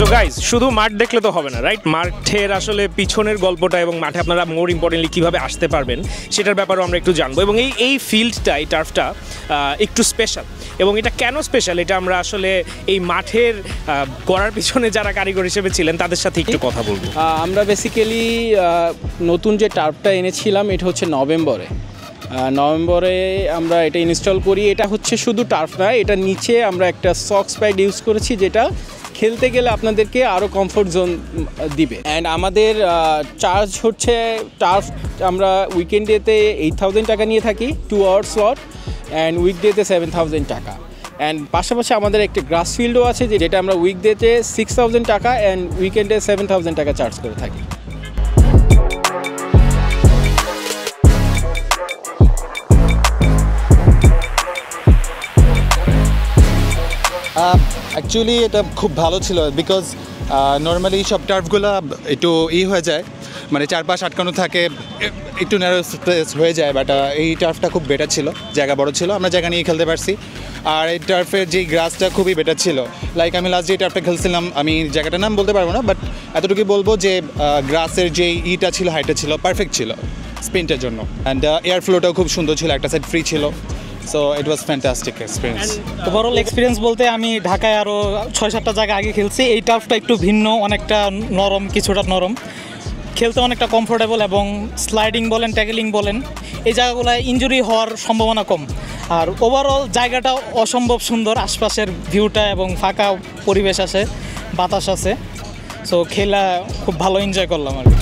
So guys শুধু মাঠ দেখলে তো হবে না, রাইট? মাঠের আসলে পিছনের গল্পটা এবং মাঠে আপনারা মোর ইম্পর্টেন্টলি কীভাবে আসতে পারবেন সেটার ব্যাপারেও আমরা একটু জানবো। এবং এই ফিল্ডটা, এই টার্ফটা একটু স্পেশাল। এবং এটা কেন স্পেশাল এটা আমরা আসলে এই মাঠের গড়ার পিছনে যারা কারিগর হিসেবে ছিলেন তাদের সাথে একটু কথা বলবো। আমরা বেসিক্যালি নতুন যে টার্ফটা এনেছিলাম এটা হচ্ছে নভেম্বরে আমরা এটা ইনস্টল করি। এটা হচ্ছে শুধু টার্ফ নয়, এটা নিচে আমরা একটা সক্স প্যাড ইউজ করেছি যেটা খেলতে গেলে আপনাদেরকে আরও কমফোর্ট জোন দিবে। অ্যান্ড আমাদের চার্জ হচ্ছে টার্ফ আমরা উইকেন্ডেতে 8,000 টাকা নিয়ে থাকি 2 আওয়ার স্লট, অ্যান্ড উইকডেতে 7,000 টাকা। অ্যান্ড পাশাপাশি আমাদের একটা গ্রাস ফিল্ডও আছে যেটা আমরা উইকডেতে 6,000 টাকা অ্যান্ড উইকেন্ডে 7,000 টাকা চার্জ করে থাকি। অ্যাকচুয়ালি এটা খুব ভালো ছিল বিকজ নর্মালি সব টার্ফগুলো একটু হয়ে যায়, মানে চারপাশ আটকানো থাকে, একটু ন্যারো স্পেস হয়ে যায়। বাট এই টার্ফটা খুব বেটার ছিল, জায়গা বড় ছিল, আমরা জায়গা নিয়ে খেলতে পারছি। আর এই টার্ফের যেই গ্রাসটা খুবই বেটার ছিল। লাইক আমি লাস্ট যে টার্ফটা খেলছিলাম, আমি জায়গাটার নাম বলতে পারবো না, বাট এতটুকুই বলবো যে গ্রাসের যেই ছিল, হাইটটা ছিল, পারফেক্ট ছিল স্পিনটার জন্য। অ্যান্ড এয়ার ফ্লোটাও খুব সুন্দর ছিল, একটা সাইড ফ্রি ছিল। So it was fantastic experience. Overall experience বলতে আমি ঢাকায় আরও 6-7টা জায়গা আগে খেলছি। এই টার্ফটা একটু ভিন্ন, অনেকটা নরম, কিছুটা নরম, খেলতে অনেকটা কমফোর্টেবল, এবং স্লাইডিং বলেন, ট্যাকলিং বলেন, এই জায়গাগুলোয় ইনজুরি হওয়ার সম্ভাবনা কম। আর ওভারঅল জায়গাটা অসম্ভব সুন্দর, আশপাশের ভিউটা এবং ফাঁকা পরিবেশ আছে, বাতাস আছে। সো খেলা খুব ভালো এনজয় করলাম আর কি।